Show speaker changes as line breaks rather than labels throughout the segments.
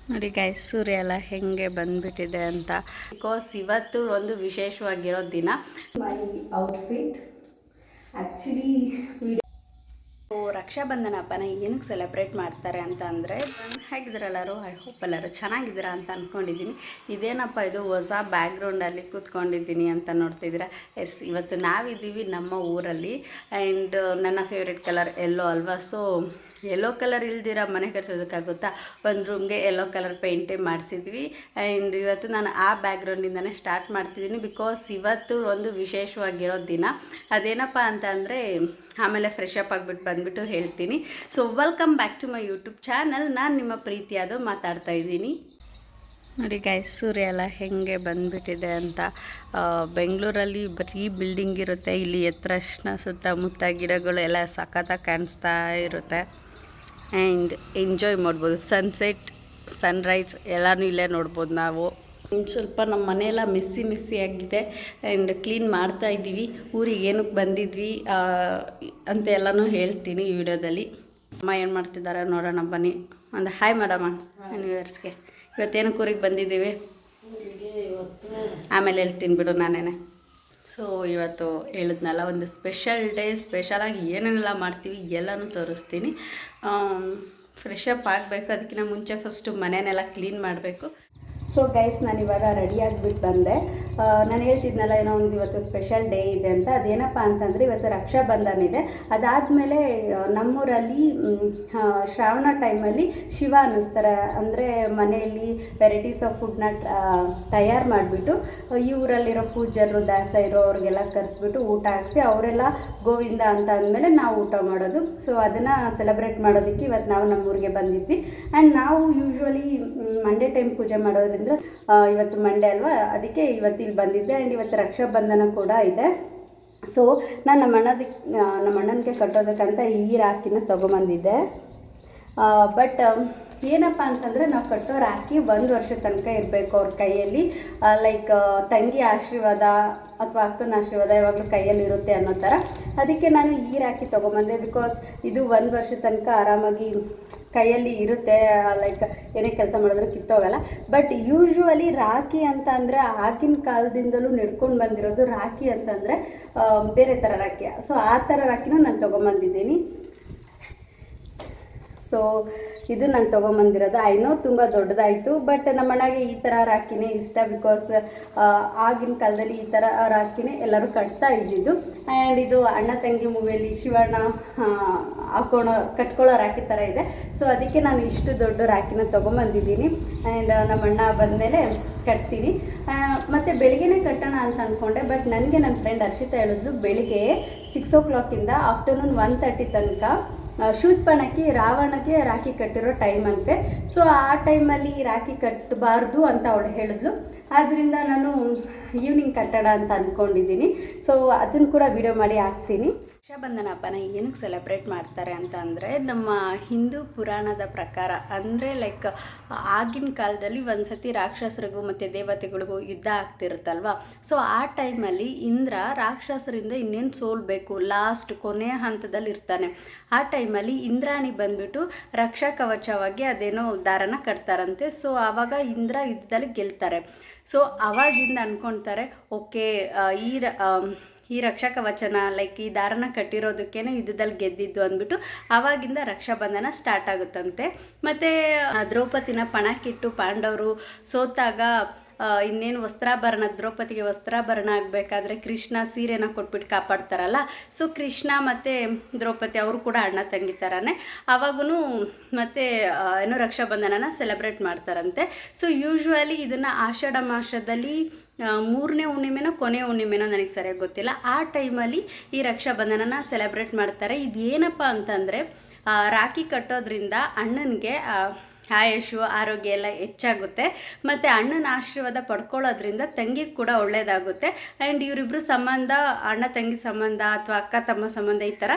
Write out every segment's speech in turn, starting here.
ನೋಡಿ ಗಾಯ್ಸ್, ಸೂರ್ಯ ಎಲ್ಲ ಹೆಂಗೆ ಬಂದ್ಬಿಟ್ಟಿದೆ ಅಂತ. ಬಿಕಾಸ್ ಇವತ್ತು ಒಂದು ವಿಶೇಷವಾಗಿರೋ ದಿನ. ಮೈ ಔಟ್ಫಿಟ್ ಆ್ಯಕ್ಚುಲಿ ರಕ್ಷಾಬಂಧನ ಹಬ್ಬನ ಏನಕ್ಕೆ ಸೆಲೆಬ್ರೇಟ್ ಮಾಡ್ತಾರೆ ಅಂತ ಅಂದರೆ, ಹೇಗಿದ್ದೀರೆಲ್ಲರೂ? ಐ ಹೋಪ್ ಎಲ್ಲರೂ ಚೆನ್ನಾಗಿದ್ದೀರಾ ಅಂತ ಅಂದ್ಕೊಂಡಿದ್ದೀನಿ. ಇದೇನಪ್ಪ ಇದು ಹೊಸ ಬ್ಯಾಕ್ಗ್ರೌಂಡಲ್ಲಿ ಕೂತ್ಕೊಂಡಿದ್ದೀನಿ ಅಂತ ನೋಡ್ತಿದ್ದೀರಾ? ಎಸ್, ಇವತ್ತು ನಾವಿದ್ದೀವಿ ನಮ್ಮ ಊರಲ್ಲಿ. ಆ್ಯಂಡ್ ನನ್ನ ಫೇವ್ರೆಟ್ ಕಲರ್ ಎಲ್ಲೋ ಅಲ್ವಾ. ಸೊ ಯೆಲ್ಲೋ ಕಲರ್ ಇಲ್ದಿರ ಮನೆ ಕಟ್ಸೋದಕ್ಕಾಗುತ್ತಾ? ಒಂದು ರೂಮ್ಗೆ ಯೆಲ್ಲೋ ಕಲರ್ ಪೇಂಟೇ ಮಾಡಿಸಿದ್ವಿ. ಆ್ಯಂಡ್ ಇವತ್ತು ನಾನು ಆ ಬ್ಯಾಕ್ಗ್ರೌಂಡಿಂದನೇ ಸ್ಟಾರ್ಟ್ ಮಾಡ್ತಿದ್ದೀನಿ. ಬಿಕಾಸ್ ಇವತ್ತು ಒಂದು ವಿಶೇಷವಾಗಿರೋ ದಿನ. ಅದೇನಪ್ಪ ಅಂತ ಅಂದರೆ ಆಮೇಲೆ ಫ್ರೆಶ್ ಅಪ್ ಆಗಿಬಿಟ್ಟು ಬಂದುಬಿಟ್ಟು ಹೇಳ್ತೀನಿ. So welcome back to my YouTube channel. ನಾನು ನಿಮ್ಮ ಪ್ರೀತಿಯಾದ ಮಾತಾಡ್ತಾ ಇದ್ದೀನಿ. ನೋಡಿ ಗಾಯ್ಸ್, ಸೂರ್ಯ ಎಲ್ಲ ಹೆಂಗೆ ಬಂದುಬಿಟ್ಟಿದೆ ಅಂತ. ಬೆಂಗಳೂರಲ್ಲಿ ಬರೀ ಬಿಲ್ಡಿಂಗ್ ಇರುತ್ತೆ. ಇಲ್ಲಿ ಎತ್ತರಶ್ನ ಸುತ್ತಮುತ್ತ ಗಿಡಗಳು ಎಲ್ಲ ಸಖತ್ತಾಗಿ ಕಾಣಿಸ್ತಾ ಇರುತ್ತೆ. ಆ್ಯಂಡ್ ಎಂಜಾಯ್ ಮಾಡ್ಬೋದು. ಸನ್ಸೆಟ್, ಸನ್ರೈಸ್ ಎಲ್ಲನೂ ಇಲ್ಲೇ ನೋಡ್ಬೋದು ನಾವು. ಸ್ವಲ್ಪ ನಮ್ಮ ಮನೆಯೆಲ್ಲ ಮಿಸ್ಸಿ ಆಗಿದೆ. ಆ್ಯಂಡ್ ಕ್ಲೀನ್ ಮಾಡ್ತಾ ಇದ್ದೀವಿ. ಊರಿಗೆ ಏನಕ್ಕೆ ಬಂದಿದ್ವಿ ಅಂತ ಎಲ್ಲನೂ ಹೇಳ್ತೀನಿ ಈ ವಿಡಿಯೋದಲ್ಲಿ. ಅಮ್ಮ ಏನು ಮಾಡ್ತಿದ್ದಾರೆ ನೋಡೋಣ ಬನ್ನಿ. ಒಂದು ಹಾಯ್ ಮಾಡಮ್ಮ ಯೂನಿವರ್ಸ್ಗೆ. ಇವತ್ತೇನಕ್ಕೆ ಊರಿಗೆ ಬಂದಿದ್ದೀವಿ ಆಮೇಲೆ ಹೇಳ್ತೀನಿ ಬಿಡು ನಾನೇನೆ. ಸೊ ಇವತ್ತು ಹೇಳಿದ್ನಲ್ಲ, ಒಂದು ಸ್ಪೆಷಲ್ ಡೇ. ಸ್ಪೆಷಲಾಗಿ ಏನೇನೆಲ್ಲ ಮಾಡ್ತೀವಿ ಎಲ್ಲನೂ ತೋರಿಸ್ತೀನಿ. ಫ್ರೆಶ್ ಅಪ್ ಆಗಬೇಕು. ಅದಕ್ಕಿಂತ ಮುಂಚೆ ಫಸ್ಟು ಮನೆಯನ್ನೆಲ್ಲ ಕ್ಲೀನ್ ಮಾಡಬೇಕು. ಸೊ ಗೈಸ್, ನಾನಿವಾಗ ರೆಡಿಯಾಗಿಬಿಟ್ಟು ಬಂದೆ. ನಾನು ಹೇಳ್ತಿದ್ನಲ್ಲ, ಏನೋ ಒಂದು ಇವತ್ತು ಸ್ಪೆಷಲ್ ಡೇ ಇದೆ ಅಂತ. ಅದೇನಪ್ಪ ಅಂತಂದರೆ ಇವತ್ತು ರಕ್ಷಾಬಂಧನ ಇದೆ. ಅದಾದಮೇಲೆ ನಮ್ಮೂರಲ್ಲಿ ಶ್ರಾವಣ ಟೈಮಲ್ಲಿ ಶಿವ ಅನ್ನಿಸ್ತಾರೆ. ಅಂದರೆ ಮನೆಯಲ್ಲಿ ವೆರೈಟೀಸ್ ಆಫ್ ಫುಡ್ನ ತಯಾರು ಮಾಡಿಬಿಟ್ಟು ಈ ಊರಲ್ಲಿರೋ ಪೂಜಾರರು, ದಾಸ ಇರೋ ಅವ್ರಿಗೆಲ್ಲ ಕರೆಸ್ಬಿಟ್ಟು ಊಟ ಹಾಕಿಸಿ ಅವರೆಲ್ಲ ಗೋವಿಂದ ಅಂತ ಅಂದಮೇಲೆ ನಾವು ಊಟ ಮಾಡೋದು. ಸೊ ಅದನ್ನು ಸೆಲೆಬ್ರೇಟ್ ಮಾಡೋದಕ್ಕೆ ಇವತ್ತು ನಾವು ನಮ್ಮೂರಿಗೆ ಬಂದಿದ್ವಿ. ಆ್ಯಂಡ್ ನಾವು ಯೂಶ್ವಲಿ ಮಂಡೇ ಟೈಮ್ ಪೂಜೆ ಮಾಡೋದ್ರಿಂದ ಇವತ್ತು ಮಂಡೇ ಅಲ್ವಾ, ಅದಕ್ಕೆ ಇವತ್ತು ಇಲ್ಲಿ ಬಂದಿದ್ದೆ. ಆ್ಯಂಡ್ ಇವತ್ತು ರಕ್ಷಾಬಂಧನ ಕೂಡ ಇದೆ. ಸೊ ನಾನು ನಮ್ಮ ಅಣ್ಣನಿಗೆ ಕಟ್ಟೋದಕ್ಕಂತ ಈ ರಾಖಿನ ತೊಗೊಂಬಂದಿದ್ದೆ. ಬಟ್ ಏನಪ್ಪ ಅಂತಂದರೆ, ನಾವು ಕಟ್ಟೋ ರಾಖಿ 1 ವರ್ಷ ತನಕ ಇರಬೇಕು ಅವ್ರ ಕೈಯಲ್ಲಿ. ಲೈಕ್ ತಂಗಿ ಆಶೀರ್ವಾದ ಅಥವಾ ಅಕ್ಕನ ಆಶೀರ್ವಾದ ಯಾವಾಗಲೂ ಕೈಯಲ್ಲಿ ಇರುತ್ತೆ ಅನ್ನೋ ಥರ. ಅದಕ್ಕೆ ನಾನು ಈ ರಾಖಿ ತೊಗೊಂಬಂದೆ. ಬಿಕಾಸ್ ಇದು 1 ವರ್ಷ ತನಕ ಆರಾಮಾಗಿ ಕೈಯಲ್ಲಿ ಇರುತ್ತೆ. ಲೈಕ್ ಏನೇ ಕೆಲಸ ಮಾಡಿದ್ರು ಕಿತ್ತೋಗಲ್ಲ. ಬಟ್ ಯೂಶ್ವಲಿ ರಾಖಿ ಅಂತ ಅಂದರೆ ಆಗಿನ ಕಾಲದಿಂದಲೂ ನಡ್ಕೊಂಡು ಬಂದಿರೋದು. ರಾಖಿ ಅಂತಂದರೆ ಬೇರೆ ಥರ ರಾಖಿ. ಸೊ ಆ ಥರ ರಾಖಿನೂ ನಾನು ತೊಗೊಂಬಂದಿದ್ದೀನಿ. ಸೊ ಇದು ನಾನು ತೊಗೊಂಬಂದಿರೋದು. ಐನೋ ತುಂಬ ದೊಡ್ಡದಾಯಿತು, ಬಟ್ ನಮ್ಮ ಅಣ್ಣಗೆ ಈ ಥರ ರಾಖಿನೇ ಇಷ್ಟ. ಬಿಕಾಸ್ ಆಗಿನ ಕಾಲದಲ್ಲಿ ಈ ಥರ ರಾಖಿನೇ ಎಲ್ಲರೂ ಕಟ್ತಾ ಇದ್ದಿದ್ದು. ಆ್ಯಂಡ್ ಇದು ಅಣ್ಣ ತಂಗಿ ಮೂವಿಯಲ್ಲಿ ಶಿವಣ್ಣ ಕಟ್ಕೊಳ್ಳೋ ರಾಖಿ ಥರ ಇದೆ. ಸೊ ಅದಕ್ಕೆ ನಾನು ಇಷ್ಟು ದೊಡ್ಡ ರಾಖಿನ ತೊಗೊಂಬಂದಿದ್ದೀನಿ. ಆ್ಯಂಡ್ ನಮ್ಮ ಅಣ್ಣ ಬಂದಮೇಲೆ ಕಟ್ತೀನಿ. ಮತ್ತು ಬೆಳಿಗ್ಗೆನೇ ಕಟ್ಟೋಣ ಅಂತ ಅಂದ್ಕೊಂಡೆ. ಬಟ್ ನನಗೆ ನನ್ನ ಫ್ರೆಂಡ್ ಹರ್ಷಿತಾ ಹೇಳಿದ್ಲು, ಬೆಳಿಗ್ಗೆ 6 o'clock ಆಫ್ಟರ್ನೂನ್ 1:30 ತನಕ ಶೂದ್ಪಣಕ್ಕೆ ರಾವಣಗೆ ರಾಖಿ ಕಟ್ಟಿರೋ ಟೈಮ್ ಅಂತೆ. ಸೊ ಆ ಟೈಮಲ್ಲಿ ರಾಖಿ ಕಟ್ಟಬಾರ್ದು ಅಂತ ಅವಳು ಹೇಳಿದ್ಲು. ಆದ್ದರಿಂದ ನಾನು ಈವ್ನಿಂಗ್ ಕಟ್ಟೋಣ ಅಂತ ಅಂದ್ಕೊಂಡಿದ್ದೀನಿ. ಸೊ ಅದನ್ನು ಕೂಡ ವಿಡಿಯೋ ಮಾಡಿ ಹಾಕ್ತೀನಿ. ರಕ್ಷಾಬಂಧನ ಹಬ್ಬನ ಏನಕ್ಕೆ ಸೆಲೆಬ್ರೇಟ್ ಮಾಡ್ತಾರೆ ಅಂತ ಅಂದರೆ, ನಮ್ಮ ಹಿಂದೂ ಪುರಾಣದ ಪ್ರಕಾರ ಅಂದರೆ ಲೈಕ್ ಆಗಿನ ಕಾಲದಲ್ಲಿ ಒಂದು ಸತಿ ರಾಕ್ಷಸರಿಗೂ ಮತ್ತು ದೇವತೆಗಳಿಗೂ ಯುದ್ಧ ಆಗ್ತಿರುತ್ತಲ್ವ. ಸೊ ಆ ಟೈಮಲ್ಲಿ ಇಂದ್ರ ರಾಕ್ಷಸರಿಂದ ಇನ್ನೇನು ಸೋಲ್ಬೇಕು, ಲಾಸ್ಟ್ ಕೊನೆಯ ಹಂತದಲ್ಲಿ ಇರ್ತಾನೆ. ಆ ಟೈಮಲ್ಲಿ ಇಂದ್ರಾಣಿ ಬಂದ್ಬಿಟ್ಟು ರಕ್ಷಾ ಕವಚವಾಗಿ ಅದೇನೋ ದಾರನ ಕಟ್ತಾರಂತೆ. ಸೊ ಆವಾಗ ಇಂದ್ರ ಯುದ್ಧದಲ್ಲಿ ಗೆಲ್ತಾರೆ. ಸೊ ಅವಾಗಿಂದ ಅಂದ್ಕೊಳ್ತಾರೆ, ಓಕೆ ಈ ರಕ್ಷಾ ಕವಚನ ಲೈಕ್ ಈ ದಾರನ ಕಟ್ಟಿರೋದಕ್ಕೇನೆ ಯುದ್ಧದಲ್ಲಿ ಗೆದ್ದಿದ್ದು ಅಂದ್ಬಿಟ್ಟು ಆವಾಗಿಂದ ರಕ್ಷಾಬಂಧನ ಸ್ಟಾರ್ಟ್ ಆಗುತ್ತಂತೆ. ಮತ್ತು ದ್ರೌಪದಿನ ಪಣಕ್ಕಿಟ್ಟು ಪಾಂಡವರು ಸೋತಾಗ ಇನ್ನೇನು ವಸ್ತ್ರಾಭರಣ, ದ್ರೌಪದಿಗೆ ವಸ್ತ್ರಾಭರಣ ಆಗಬೇಕಾದ್ರೆ ಕೃಷ್ಣ ಸೀರೆನ ಕೊಟ್ಬಿಟ್ಟು ಕಾಪಾಡ್ತಾರಲ್ಲ. ಸೊ ಕೃಷ್ಣ ಮತ್ತು ದ್ರೌಪದಿ ಅವರು ಕೂಡ ಅಣ್ಣ ತಂಗಿ ಥರನೇ ಆವಾಗೂ ಮತ್ತು ಏನೋ ರಕ್ಷಾಬಂಧನನ ಸೆಲೆಬ್ರೇಟ್ ಮಾಡ್ತಾರಂತೆ. ಸೊ ಯೂಶ್ವಲಿ ಇದನ್ನು ಆಷಾಢ ಮಾಸದಲ್ಲಿ 3ನೇ ಹುಣ್ಣಿಮೆನೋ ಕೊನೆ ಹುಣ್ಣಿಮೆನೋ ನನಗೆ ಸರಿಯಾಗಿ ಗೊತ್ತಿಲ್ಲ. ಆ ಟೈಮಲ್ಲಿ ಈ ರಕ್ಷಾಬಂಧನನ ಸೆಲೆಬ್ರೇಟ್ ಮಾಡ್ತಾರೆ. ಇದೇನಪ್ಪ ಅಂತಂದರೆ, ರಾಖಿ ಕಟ್ಟೋದ್ರಿಂದ ಅಣ್ಣನಿಗೆ ಆಯುಷು ಆರೋಗ್ಯ ಎಲ್ಲ ಹೆಚ್ಚಾಗುತ್ತೆ. ಮತ್ತು ಅಣ್ಣನ ಆಶೀರ್ವಾದ ಪಡ್ಕೊಳ್ಳೋದ್ರಿಂದ ತಂಗಿಗೆ ಕೂಡ ಒಳ್ಳೆಯದಾಗುತ್ತೆ. ಆ್ಯಂಡ್ ಇವರಿಬ್ಬರು ಸಂಬಂಧ, ಅಣ್ಣ ತಂಗಿ ಸಂಬಂಧ ಅಥವಾ ಅಕ್ಕ ತಮ್ಮ ಸಂಬಂಧ, ಈ ಥರ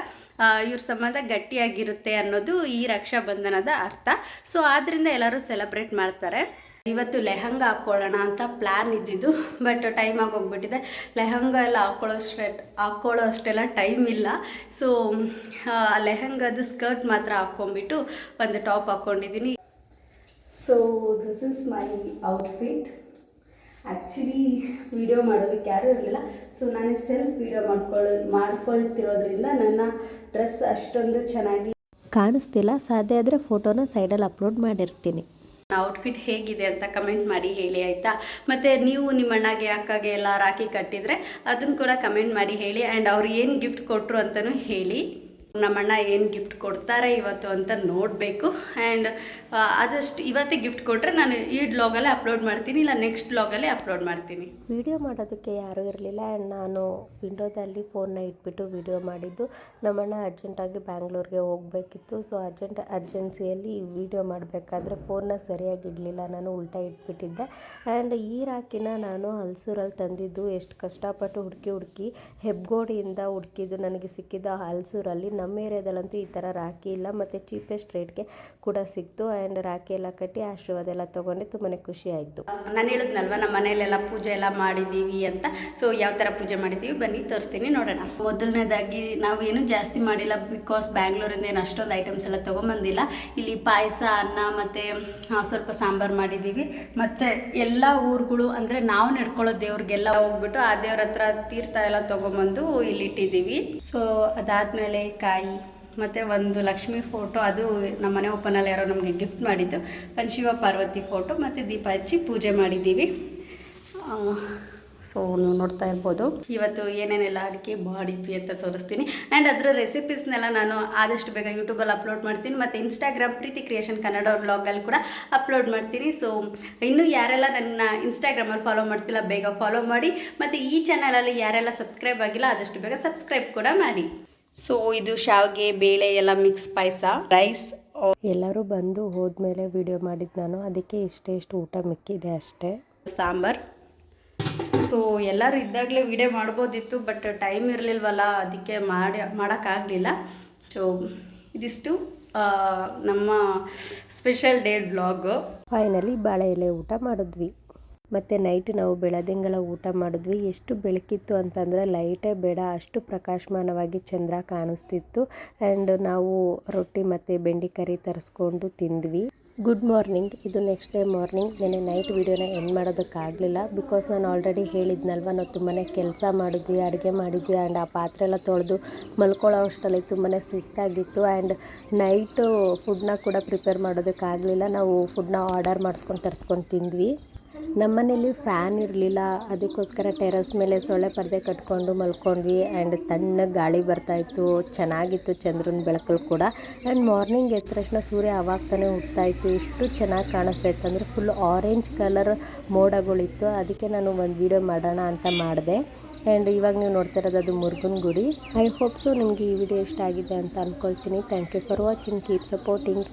ಇವ್ರ ಸಂಬಂಧ ಗಟ್ಟಿಯಾಗಿರುತ್ತೆ ಅನ್ನೋದು ಈ ರಕ್ಷಾಬಂಧನದ ಅರ್ಥ. ಸೊ ಆದ್ದರಿಂದ ಎಲ್ಲರೂ ಸೆಲೆಬ್ರೇಟ್ ಮಾಡ್ತಾರೆ. ಇವತ್ತು ಲೆಹಂಗಾ ಹಾಕ್ಕೊಳ್ಳೋಣ ಅಂತ ಪ್ಲ್ಯಾನ್ ಇದ್ದಿದ್ದು, ಬಟ್ ಟೈಮ್ ಆಗೋಗ್ಬಿಟ್ಟಿದೆ. ಲೆಹಂಗಾ ಎಲ್ಲ ಹಾಕ್ಕೊಳ್ಳೋ ಅಷ್ಟೆಲ್ಲ ಟೈಮ್ ಇಲ್ಲ. ಸೊ ಲೆಹಂಗಾದ ಸ್ಕರ್ಟ್ ಮಾತ್ರ ಹಾಕ್ಕೊಂಬಿಟ್ಟು ಒಂದು ಟಾಪ್ ಹಾಕ್ಕೊಂಡಿದ್ದೀನಿ. So this is my outfit. Actually video ಮಾಡೋದಕ್ಕೆ ಯಾರೂ ಇರಲಿಲ್ಲ, ಸೊ ನಾನೇ ಸೆಲ್ಫ್ ವಿಡಿಯೋ ಮಾಡ್ಕೊಳ್ತಿರೋದ್ರಿಂದ ನನ್ನ ಡ್ರೆಸ್ ಅಷ್ಟೊಂದು ಚೆನ್ನಾಗಿ
ಕಾಣಿಸ್ತಿಲ್ಲ. ಸಾಧ್ಯ ಆದರೆ ಫೋಟೋನ ಸೈಡಲ್ಲಿ ಅಪ್ಲೋಡ್ ಮಾಡಿರ್ತೀನಿ.
ಔಟ್ಫಿಟ್ ಹೇಗಿದೆ ಅಂತ ಕಮೆಂಟ್ ಮಾಡಿ ಹೇಳಿ ಆಯಿತಾ. ಮತ್ತು ನೀವು ನಿಮ್ಮ ಅಣ್ಣಗೆ ಅಕ್ಕಗೆ ಎಲ್ಲ ರಾಖಿ ಕಟ್ಟಿದರೆ ಅದನ್ನು ಕೂಡ ಕಮೆಂಟ್ ಮಾಡಿ ಹೇಳಿ. ಆ್ಯಂಡ್ ಅವ್ರು ಏನು ಗಿಫ್ಟ್ ಕೊಟ್ಟರು ಅಂತಲೂ ಹೇಳಿ. ನಮ್ಮಣ್ಣ ಏನು ಗಿಫ್ಟ್ ಕೊಡ್ತಾರೆ ಇವತ್ತು ಅಂತ ನೋಡಬೇಕು. ಆ್ಯಂಡ್ ಆದಷ್ಟು ಇವತ್ತೇ ಗಿಫ್ಟ್ ಕೊಟ್ಟರೆ ನಾನು ಈ ವ್ಲಾಗಲ್ಲೇ ಅಪ್ಲೋಡ್ ಮಾಡ್ತೀನಿ, ಇಲ್ಲ ನೆಕ್ಸ್ಟ್ ವ್ಲಾಗಲ್ಲೇ ಅಪ್ಲೋಡ್ ಮಾಡ್ತೀನಿ.
ವಿಡಿಯೋ ಮಾಡೋದಕ್ಕೆ ಯಾರೂ ಇರಲಿಲ್ಲ. ಆ್ಯಂಡ್ ನಾನು ವಿಂಡೋದಲ್ಲಿ ಫೋನ್ನ ಇಟ್ಬಿಟ್ಟು ವಿಡಿಯೋ ಮಾಡಿದ್ದು. ನಮ್ಮಣ್ಣ ಅರ್ಜೆಂಟಾಗಿ ಬ್ಯಾಂಗ್ಳೂರಿಗೆ ಹೋಗಬೇಕಿತ್ತು. ಸೊ ಅರ್ಜೆನ್ಸಿಯಲ್ಲಿ ವಿಡಿಯೋ ಮಾಡಬೇಕಾದ್ರೆ ಫೋನ್ನ ಸರಿಯಾಗಿ ಇಡಲಿಲ್ಲ, ನಾನು ಉಲ್ಟಾ ಇಟ್ಬಿಟ್ಟಿದ್ದೆ. ಆ್ಯಂಡ್ ಈ ರಾಖಿನ ನಾನು ಹಲ್ಸೂರಲ್ಲಿ ತಂದಿದ್ದು. ಎಷ್ಟು ಕಷ್ಟಪಟ್ಟು ಹುಡುಕಿ ಹೆಬ್ಗೋಡಿಯಿಂದ ಹುಡುಕಿದ್ದು ನನಗೆ ಸಿಕ್ಕಿದ್ದು ಹಲ್ಸೂರಲ್ಲಿ. ನಮ್ಮ ಏರಿಯಾದಲ್ಲಂತೂ ಈ ಥರ ರಾಖಿ ಇಲ್ಲ, ಮತ್ತು ಚೀಪೆಸ್ಟ್ ರೇಟ್ಗೆ ಕೂಡ ಸಿಕ್ತು. ಆ್ಯಂಡ್ ರಾಖಿ ಎಲ್ಲ ಕಟ್ಟಿ ಆಶೀರ್ವಾದ ಎಲ್ಲ ತೊಗೊಂಡು ತುಂಬಾ ಖುಷಿ ಆಯಿತು.
ನಾನು ಹೇಳಿದ್ನಲ್ವ ನಮ್ಮ ಮನೆಯಲ್ಲೆಲ್ಲ ಪೂಜೆ ಎಲ್ಲ ಮಾಡಿದ್ದೀವಿ ಅಂತ. ಸೊ ಯಾವ ಥರ ಪೂಜೆ ಮಾಡಿದ್ದೀವಿ ಬನ್ನಿ ತೋರಿಸ್ತೀನಿ, ನೋಡೋಣ. ಮೊದಲನೇದಾಗಿ ನಾವು ಏನು ಜಾಸ್ತಿ ಮಾಡಿಲ್ಲ, ಬಿಕಾಸ್ ಬ್ಯಾಂಗ್ಳೂರಿಂದ ಏನು ಅಷ್ಟೊಂದು ಐಟಮ್ಸ್ ಎಲ್ಲ ತೊಗೊಂಬಂದಿಲ್ಲ. ಇಲ್ಲಿ ಪಾಯಸ, ಅನ್ನ ಮತ್ತು ಸ್ವಲ್ಪ ಸಾಂಬಾರು ಮಾಡಿದ್ದೀವಿ. ಮತ್ತು ಎಲ್ಲ ಊರುಗಳು ಅಂದರೆ ನಾವು ನಡ್ಕೊಳ್ಳೋ ದೇವ್ರಿಗೆಲ್ಲ ಹೋಗ್ಬಿಟ್ಟು ಆ ದೇವ್ರ ಹತ್ರ ತೀರ್ಥ ಎಲ್ಲ ತೊಗೊಂಬಂದು ಇಲ್ಲಿ ಇಟ್ಟಿದ್ದೀವಿ. ಸೊ ಅದಾದಮೇಲೆ ಕಾಯಿ ಮತ್ತು ಒಂದು ಲಕ್ಷ್ಮಿ ಫೋಟೋ, ಅದು ನಮ್ಮ ಮನೆ ಓಪನಲ್ಲಿ ಯಾರೋ ನಮಗೆ ಗಿಫ್ಟ್ ಮಾಡಿದ್ದು. ಒಂದು ಶಿವ ಪಾರ್ವತಿ ಫೋಟೋ ಮತ್ತು ದೀಪ ಹಚ್ಚಿ ಪೂಜೆ ಮಾಡಿದ್ದೀವಿ. ಸೊ ನೀವು ನೋಡ್ತಾ ಇರ್ಬೋದು ಇವತ್ತು ಏನೇನೆಲ್ಲ ಅಡುಗೆ ಮಾಡಿದ್ವಿ ಅಂತ ತೋರಿಸ್ತೀನಿ. ಆ್ಯಂಡ್ ಅದರ ರೆಸಿಪೀಸ್ನೆಲ್ಲ ನಾನು ಆದಷ್ಟು ಬೇಗ ಯೂಟ್ಯೂಬಲ್ಲಿ ಅಪ್ಲೋಡ್ ಮಾಡ್ತೀನಿ, ಮತ್ತು ಇನ್ಸ್ಟಾಗ್ರಾಮ್ ಪ್ರೀತಿ ಕ್ರಿಯೇಷನ್ ಕನ್ನಡ ವ್ಲಾಗಲ್ಲಿ ಕೂಡ ಅಪ್ಲೋಡ್ ಮಾಡ್ತೀನಿ. ಸೊ ಇನ್ನೂ ಯಾರೆಲ್ಲ ನನ್ನ ಇನ್ಸ್ಟಾಗ್ರಾಮಲ್ಲಿ ಫಾಲೋ ಮಾಡ್ತಿಲ್ಲ ಬೇಗ ಫಾಲೋ ಮಾಡಿ, ಮತ್ತು ಈ ಚಾನಲಲ್ಲಿ ಯಾರೆಲ್ಲ ಸಬ್ಸ್ಕ್ರೈಬ್ ಆಗಿಲ್ಲ ಆದಷ್ಟು ಬೇಗ ಸಬ್ಸ್ಕ್ರೈಬ್ ಕೂಡ ಮಾಡಿ. ಸೊ ಇದು ಶಾವಿಗೆ ಬೇಳೆ ಎಲ್ಲ ಮಿಕ್ಸ್ ಪಾಯಸ, ರೈಸ್.
ಎಲ್ಲರೂ ಬಂದು ಹೋದ್ಮೇಲೆ ವಿಡಿಯೋ ಮಾಡಿದ್ದು ನಾನು, ಅದಕ್ಕೆ ಇಷ್ಟು ಊಟ ಮಿಕ್ಕಿದೆ ಅಷ್ಟೇ.
ಸಾಂಬಾರು. ಸೊ ಎಲ್ಲರೂ ಇದ್ದಾಗಲೇ ವಿಡಿಯೋ ಮಾಡ್ಬೋದಿತ್ತು, ಬಟ್ ಟೈಮ್ ಇರಲಿಲ್ವಲ್ಲ, ಅದಕ್ಕೆ ಮಾಡೋಕ್ಕಾಗಲಿಲ್ಲ. ಸೊ ಇದಿಷ್ಟು ನಮ್ಮ ಸ್ಪೆಷಲ್ ಡೇ ವ್ಲಾಗು.
ಫೈನಲಿ ಬಾಳೆ ಎಲೆ ಊಟ ಮಾಡಿದ್ವಿ. ಮತ್ತು ನೈಟ್ ನಾವು ಬೆಳದಿಂಗಳ ಊಟ ಮಾಡಿದ್ವಿ. ಎಷ್ಟು ಬೆಳಕಿತ್ತು ಅಂತಂದರೆ ಲೈಟೇ ಬೇಡ, ಅಷ್ಟು ಪ್ರಕಾಶಮಾನವಾಗಿ ಚಂದ್ರ ಕಾಣಿಸ್ತಿತ್ತು. ಆ್ಯಂಡ್ ನಾವು ರೊಟ್ಟಿ ಮತ್ತು ಬೆಂಡಿ ಕರಿ ತರಿಸ್ಕೊಂಡು ತಿಂದ್ವಿ. Good morning. ಇದು ನೆಕ್ಸ್ಟ್ ಡೇ ಮಾರ್ನಿಂಗ್. ನೆನ್ನೆ ನೈಟ್ ವೀಡಿಯೋನ ಎಂಡ್ ಮಾಡೋದಕ್ಕಾಗಲಿಲ್ಲ, ಬಿಕಾಸ್ ನಾನು ಆಲ್ರೆಡಿ ಹೇಳಿದ್ನಲ್ವ, ನಾವು ತುಂಬಾ ಕೆಲಸ ಮಾಡಿದ್ವಿ, ಅಡುಗೆ ಮಾಡಿದ್ವಿ. ಆ್ಯಂಡ್ ಆ ಪಾತ್ರೆ ಎಲ್ಲ ತೊಳೆದು ಮಲ್ಕೊಳ್ಳೋ ಅಷ್ಟರಲ್ಲಿ ತುಂಬಾ ಸುಸ್ತಾಗಿತ್ತು. ಆ್ಯಂಡ್ ನೈಟು ಫುಡ್ನ ಕೂಡ ಪ್ರಿಪೇರ್ ಮಾಡೋದಕ್ಕಾಗಲಿಲ್ಲ. ನಾವು ಫುಡ್ನ ಆರ್ಡರ್ ಮಾಡಿಸ್ಕೊಂಡು ತರಿಸ್ಕೊಂಡು ತಿಂದ್ವಿ. ನಮ್ಮನೇಲಿ ಫ್ಯಾನ್ ಇರಲಿಲ್ಲ, ಅದಕ್ಕೋಸ್ಕರ ಟೆರಸ್ ಮೇಲೆ ಸೊಳ್ಳೆ ಪರದೆ ಕಟ್ಕೊಂಡು ಮಲ್ಕೊಂಡ್ವಿ. ಆ್ಯಂಡ್ ತಣ್ಣಗೆ ಗಾಳಿ ಬರ್ತಾಯಿತ್ತು, ಚೆನ್ನಾಗಿತ್ತು ಚಂದ್ರನ ಬೆಳಕಲ್ಲಿ ಕೂಡ. ಆ್ಯಂಡ್ ಮಾರ್ನಿಂಗ್ ಎದ್ದ ತಕ್ಷಣ ಸೂರ್ಯ ಅವಾಗ ತಾನೇ ಹುಟ್ತಾಯಿತ್ತು. ಎಷ್ಟು ಚೆನ್ನಾಗಿ ಕಾಣಿಸ್ತಾ ಇತ್ತು ಅಂದರೆ ಫುಲ್ ಆರೆಂಜ್ ಕಲರ್ ಮೋಡಗಳಿತ್ತು. ಅದಕ್ಕೆ ನಾನು ಒಂದು ವಿಡಿಯೋ ಮಾಡೋಣ ಅಂತ ಮಾಡಿದೆ. ಆ್ಯಂಡ್ ಇವಾಗ ನೀವು ನೋಡ್ತಾ ಇರೋದು ಅದು ಮುರುಗನ ಗುಡಿ. ಐ ಹೋಪ್ ಸೊ ನಿಮಗೆ ಈ ವಿಡಿಯೋ ಇಷ್ಟ ಆಗಿದೆ ಅಂತ ಅಂದ್ಕೊಳ್ತೀನಿ. Thank you for watching. Keep supporting.